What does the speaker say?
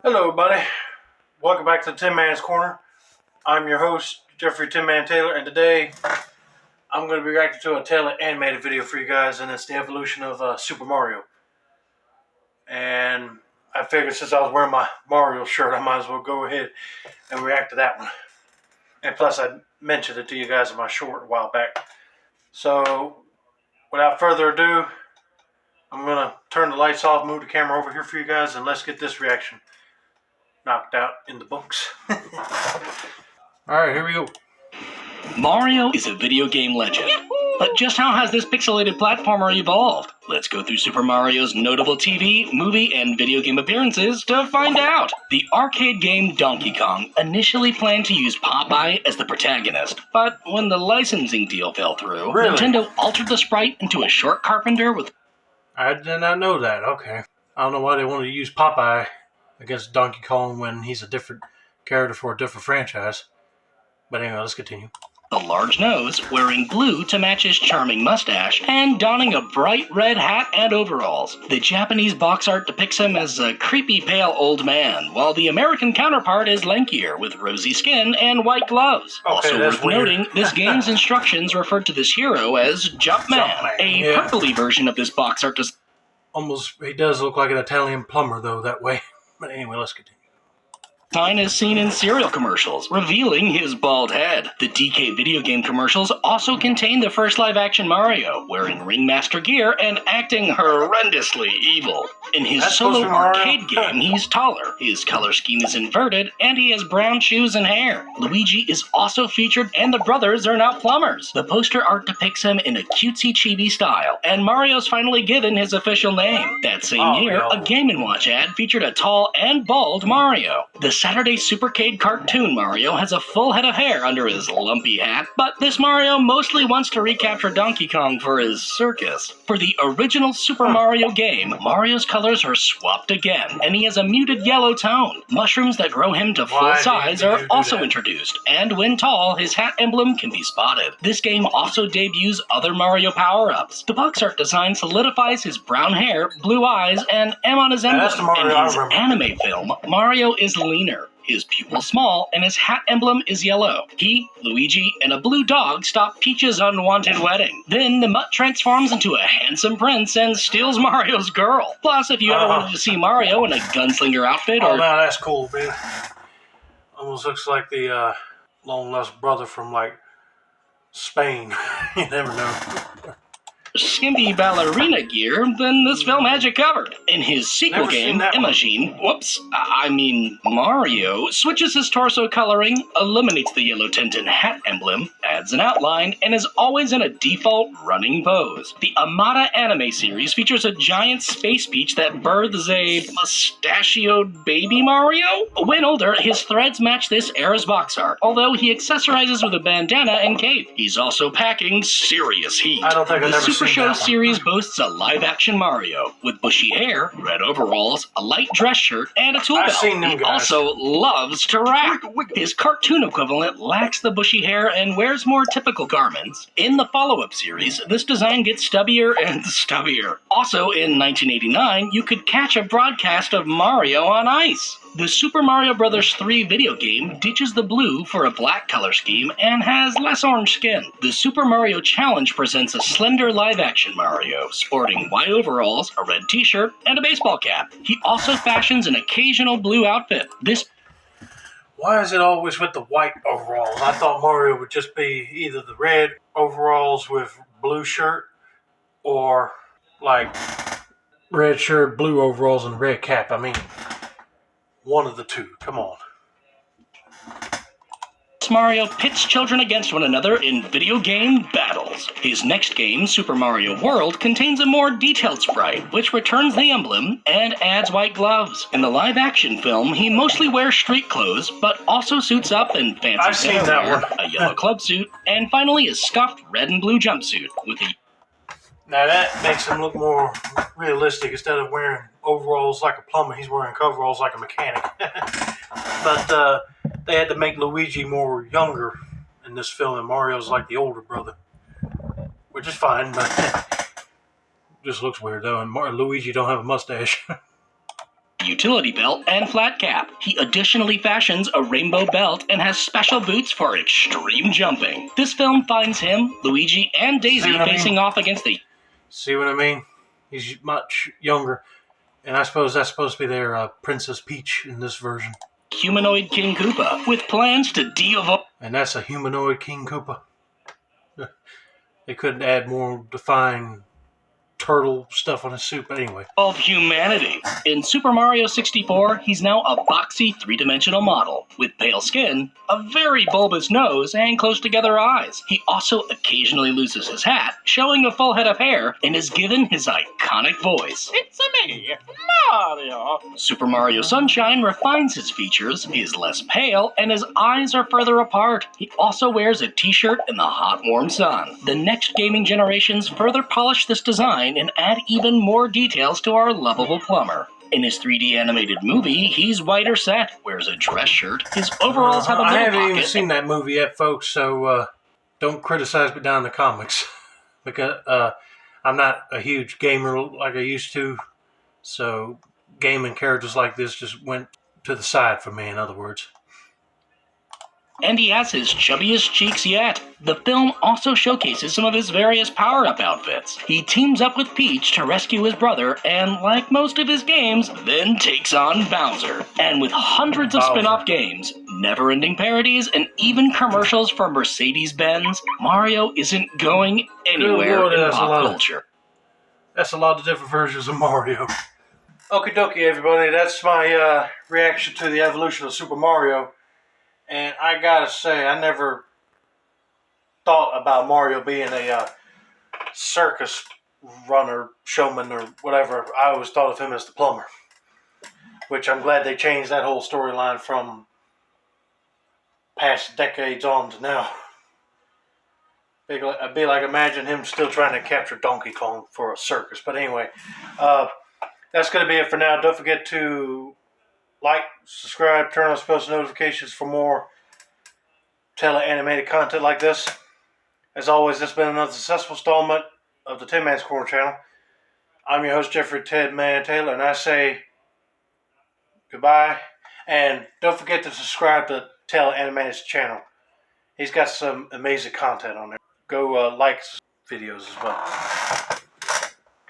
Hello, everybody. Welcome back to the Tin Man's Corner. I'm your host, Jeffrey Tin Man Taylor, and today I'm going to be reacting to a tailored animated video for you guys, and it's the evolution of Super Mario. And I figured since I was wearing my Mario shirt, I might as well go ahead and react to that one. And plus, I mentioned it to you guys in my short a while back. So, without further ado, I'm going to turn the lights off, move the camera over here for you guys, and let's get this reaction knocked out in the books. Alright, here we go. Mario is a video game legend. But just how has this pixelated platformer evolved? Let's go through Super Mario's notable TV, movie, and video game appearances to find out. The arcade game Donkey Kong initially planned to use Popeye as the protagonist, but when the licensing deal fell through, Nintendo altered the sprite into a short carpenter with... I did not know that, okay. I don't know why they wanted to use Popeye against Donkey Kong when he's a different character for a different franchise. But anyway, let's continue. A large nose, wearing blue to match his charming mustache, and donning a bright red hat and overalls. The Japanese box art depicts him as a creepy pale old man, while the American counterpart is lankier, with rosy skin and white gloves. Okay, also worth noting, this game's instructions referred to this hero as Jumpman, a purpley version of this box art Almost, he does look like an Italian plumber, though, that way. But anyway, let's continue. Sign is seen in cereal commercials, revealing his bald head. The DK video game commercials also contain the first live-action Mario, wearing ringmaster gear and acting horrendously evil. In his solo arcade game, he's taller, his color scheme is inverted, and he has brown shoes and hair. Luigi is also featured, and the brothers are now plumbers. The poster art depicts him in a cutesy-chibi style, and Mario's finally given his official name. That same year, a Game & Watch ad featured a tall and bald Mario. The Saturday Supercade cartoon Mario has a full head of hair under his lumpy hat, but this Mario mostly wants to recapture Donkey Kong for his circus. For the original Super Mario game, Mario's colors are swapped again, and he has a muted yellow tone. Mushrooms that grow him to full size are also introduced, and when tall, his hat emblem can be spotted. This game also debuts other Mario power-ups. The box art design solidifies his brown hair, blue eyes, and M on his emblem. In his anime film, Mario is leaner, his pupil small, and his hat emblem is yellow. He, Luigi, and a blue dog stop Peach's unwanted wedding. Then the mutt transforms into a handsome prince and steals Mario's girl. Plus, if you ever wanted to see Mario in a gunslinger outfit or... Oh, now that's cool, man. Almost looks like the long-lost brother from, like, Spain. You never know. skimpy ballerina gear, then this film had you covered. In his sequel game, Mario switches his torso coloring, eliminates the yellow tint and hat emblem, adds an outline, and is always in a default running pose. The Amada anime series features a giant space peach that births a mustachioed baby Mario. When older, his threads match this era's box art, although he accessorizes with a bandana and cape. He's also packing serious heat. I don't think I've the ever Super seen Show that series boasts a live-action Mario with bushy hair, red overalls, a light dress shirt, and a tool belt. He also loves to rap. His cartoon equivalent lacks the bushy hair and wears more typical garments. In the follow-up series, this design gets stubbier and stubbier. Also, in 1989, you could catch a broadcast of Mario on ice. The Super Mario Bros. 3 video game ditches the blue for a black color scheme and has less orange skin. The Super Mario Challenge presents a slender live-action Mario, sporting white overalls, a red t-shirt, and a baseball cap. He also fashions an occasional blue outfit. Why is it always with the white overalls? I thought Mario would just be either the red overalls with blue shirt or like red shirt, blue overalls, and red cap. I mean, one of the two. Come on. Mario pits children against one another in video game battles. His next game, Super Mario World, contains a more detailed sprite, which returns the emblem and adds white gloves. In the live-action film, he mostly wears street clothes, but also suits up in fancy footwear, a yellow club suit, and finally a scuffed red and blue jumpsuit with a... Now that makes him look more realistic. Instead of wearing overalls like a plumber, he's wearing coveralls like a mechanic. But they had to make Luigi more younger in this film, and Mario's like the older brother, which is fine, but just looks weird though. And Luigi don't have a mustache. utility belt, and flat cap. He additionally fashions a rainbow belt and has special boots for extreme jumping. This film finds him, Luigi, and Daisy facing off against the... See what I mean? He's much younger. And I suppose that's supposed to be their Princess Peach in this version. humanoid King Koopa, with plans to de-evolve... And that's a humanoid King Koopa. They couldn't add more defined turtle stuff on his suit, but anyway. Of humanity. In Super Mario 64, he's now a boxy three-dimensional model, with pale skin, a very bulbous nose, and close-together eyes. He also occasionally loses his hat, showing a full head of hair, and is given his iconic voice. It's me, Mario. Super Mario Sunshine refines his features, is less pale, and his eyes are further apart. He also wears a t-shirt in the hot, warm sun. The next gaming generations further polish this design and add even more details to our lovable plumber. In his 3D animated movie, he's whiter set, wears a dress shirt, his overalls have a little I haven't pocket, even seen that movie yet, folks, so don't criticize me down in the comics. Because I'm not a huge gamer like I used to, so gaming characters like this just went to the side for me, in other words. and he has his chubbiest cheeks yet. The film also showcases some of his various power-up outfits. He teams up with Peach to rescue his brother, and like most of his games, then takes on Bowser. And with hundreds of spin-off games, never-ending parodies, and even commercials for Mercedes-Benz, Mario isn't going anywhere Lord, in pop culture. That's a lot of different versions of Mario. Okie dokie, everybody. That's my reaction to the evolution of Super Mario. And I gotta say, I never thought about Mario being a circus runner, showman, or whatever. I always thought of him as the plumber. Which I'm glad they changed that whole storyline from past decades on to now. It'd be like imagine him still trying to capture Donkey Kong for a circus. But anyway, that's going to be it for now. Don't forget to like, subscribe, turn on post notifications for more tele-animated content like this. As always, this has been another successful installment of the Tin Man's Corner channel. I'm your host, Jeffrey Ted Man Taylor, and I say goodbye. And don't forget to subscribe to Tele-Animated's channel. He's got some amazing content on there. Go like videos as well.